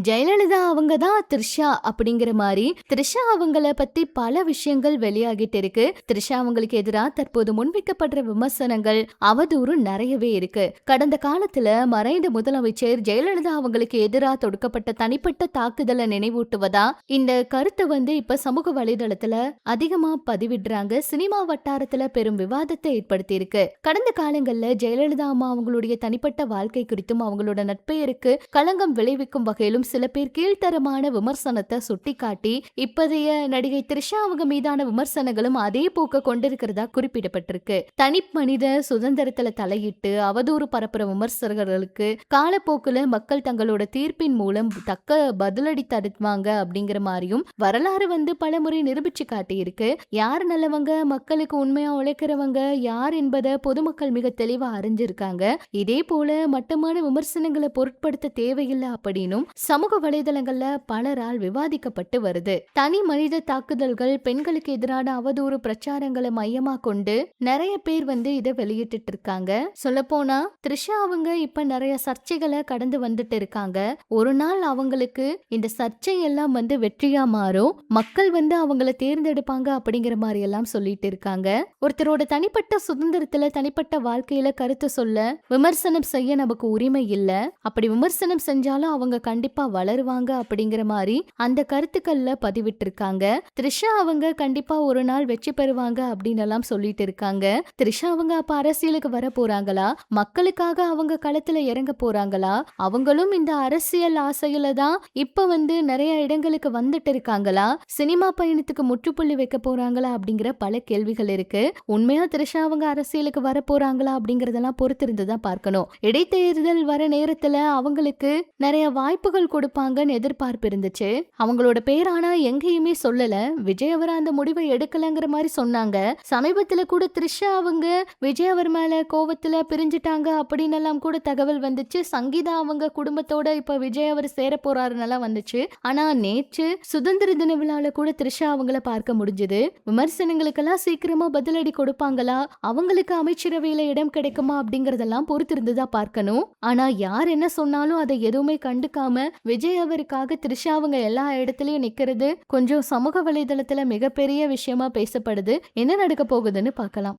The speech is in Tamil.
ஜெயலலிதா அவங்க தான் த்ரிஷா அப்படிங்கிற மாதிரி த்ரிஷா அவங்கள பத்தி பல விஷயங்கள் வெளியாகிட்டு இருக்கு. த்ரிஷா அவங்களுக்கு எதிராக தற்போது முன்வைக்கப்படுற விமர்சனங்கள் அவதூறு நிறையவே இருக்கு. கடந்த காலத்துல மறைந்த முதலமைச்சர் ஜெயலலிதா அவங்களுக்கு எதிராக தொடுக்கப்பட்ட தனிப்பட்ட தாக்குதலை நினைவூட்டுவதா இந்த கருத்தை இப்ப சமூக வலைதளத்துல அதிகமா பதிவிடுறாங்க. சினிமா வட்டாரத்துல பெரும் விவாதத்தை ஏற்படுத்தி இருக்கு. கடந்த காலங்கள்ல ஜெயலலிதா அம்மா அவங்களுடைய தனிப்பட்ட வாழ்க்கை குறித்தும் அவங்களோட நட்பெயருக்கு களங்கம் விளைவிக்கும் வகையிலும் சில பேர் கீழ்த்தரமான விமர்சனத்தை சுட்டிக்காட்டி இப்போதைய நடிகை த்ரிஷா அவங்க மீதான விமர்சனங்களும் அதே போக்க கொண்டிருக்கிறதா குறிப்பிடப்பட்டிருக்கு. தனி மனித சுதந்திரத்துல தலையிட்டு அவதூறு பரப்புற விமர்சகர்களுக்கு காலப்போக்குல மக்கள் தங்களோட தீர்ப்பின் மூலம் தக்க பதிலடி தருவாங்க அப்படிங்கிற மாதிரியும் வரலாறு பல முறை நிரூபிச்சு காட்டியிருக்கு. யார் நல்லவங்க, மக்களுக்கு உண்மையா உழைக்கிறவங்க யார் என்பதை பொதுமக்கள் மிக தெளிவா அறிஞ்சிருக்காங்க. இதே போல மட்டமான விமர்சனங்களை பொருட்படுத்த தேவையில்லை அப்படின்னும் சமூக வலைதளங்கள்ல பலரால் விவாதிக்கப்பட்டு வருது. தனி மனித தாக்குதல்கள், பெண்களுக்கு எதிரான அவதூறு பிரச்சாரங்களை மையமா கொண்டு நிறைய பேர் இதை வெளியிட்டு இருக்காங்க. சொல்ல போனா த்ரிஷா அவங்க இப்ப நிறைய சர்ச்சைகளை கடந்து வந்துட்டு இருக்காங்க. ஒரு நாள் அவங்களுக்கு இந்த சர்ச்சை எல்லாம் வெற்றியா மாறும், மக்கள் அவங்கள தேர்ந்தெடுப்பாங்க அப்படிங்கிற மாதிரி எல்லாம் சொல்லிட்டு இருக்காங்க. ஒருத்தரோட தனிப்பட்ட சுதந்திரத்துல தனிப்பட்ட வாழ்க்கையில கருத்து சொல்ல விமர்சனம் செய்ய நமக்கு உரிமை இல்ல. அப்படி விமர்சனம் செஞ்சாலும் அவங்க கண்டிப்பா வளருவாங்க அப்படிங்கிற மாதிரி அந்த கருத்துக்கள்ல பதிவிட்டு இருக்காங்க. த்ரிஷா அவங்க கண்டிப்பா ஒரு நாள் வெற்றி பெறுவாங்க அப்படின்னு எல்லாம் சொல்லிட்டு இருக்காங்க. த்ரிஷா அவங்க அப்ப அரசியலுக்கு வர போறாங்களா, மக்களுக்காக அவங்க களத்துல இறங்க போறாங்களா, அவங்களும் இந்த அரசியல் ஆசையில தான் இப்ப நிறைய இடங்களுக்கு வந்துட்டு இருக்காங்களா, சினிமா பயணத்துக்கு முற்றுப்புள்ளி வைக்க போறாங்களா அப்படிங்கிற பல கேள்விகள் இருக்கு. உண்மையா த்ரிஷா அவங்க அரசியலுக்கு வர போறாங்களா அப்படிங்கறதெல்லாம் பொறுத்திருந்துதான் பார்க்கணும். இடைத்தேர்தல் வர நேரத்துல அவங்களுக்கு நிறைய வாய்ப்புகள் கொடுப்பாங்கன்னு எதிர்பார்ப்பு இருந்துச்சு. அவங்களோட பேர் ஆனா எங்கேயுமே சொல்லல. விஜய் அவர் அந்த முடிவை எடுக்கலங்கிற மாதிரி சொன்னாங்க. சமீபத்துல கூட த்ரிஷா அவங்க விஜய் அவர் மேல கோவத்துல பிரிஞ்சுட்டாங்க அப்படின்னு எல்லாம் கூட தகவல் வந்துச்சு. சங்கீதா அவங்க குடும்பத்தோட இப்ப விஜய் அவர் சேர போறாருன்னெல்லாம் வந்துச்சு. ஆனா நேற்று சுதந்திர தின விழால கூட த்ரிஷா அவங்கள பார்க்க முடிஞ்சது. விமர்சனங்களுக்கெல்லாம் சீக்கிரமா பதிலடி கொடுப்பாங்களா, அவங்களுக்கு அமைச்சரவையில இடம் கிடைக்குமா அப்படிங்கறதெல்லாம் பொறுத்திருந்துதான் பார்க்கணும். ஆனா யார் என்ன சொன்னாலும் அதை எதுவுமே கண்டுக்காம விஜய் அவருக்காக த்ரிஷா அவங்க எல்லா இடத்துலயும் நிக்கிறது கொஞ்சம் சமூக வலைதளத்துல மிகப்பெரிய விஷயமா பேசப்படுது. என்ன நடக்க போகுதுன்னு பார்க்கலாம்.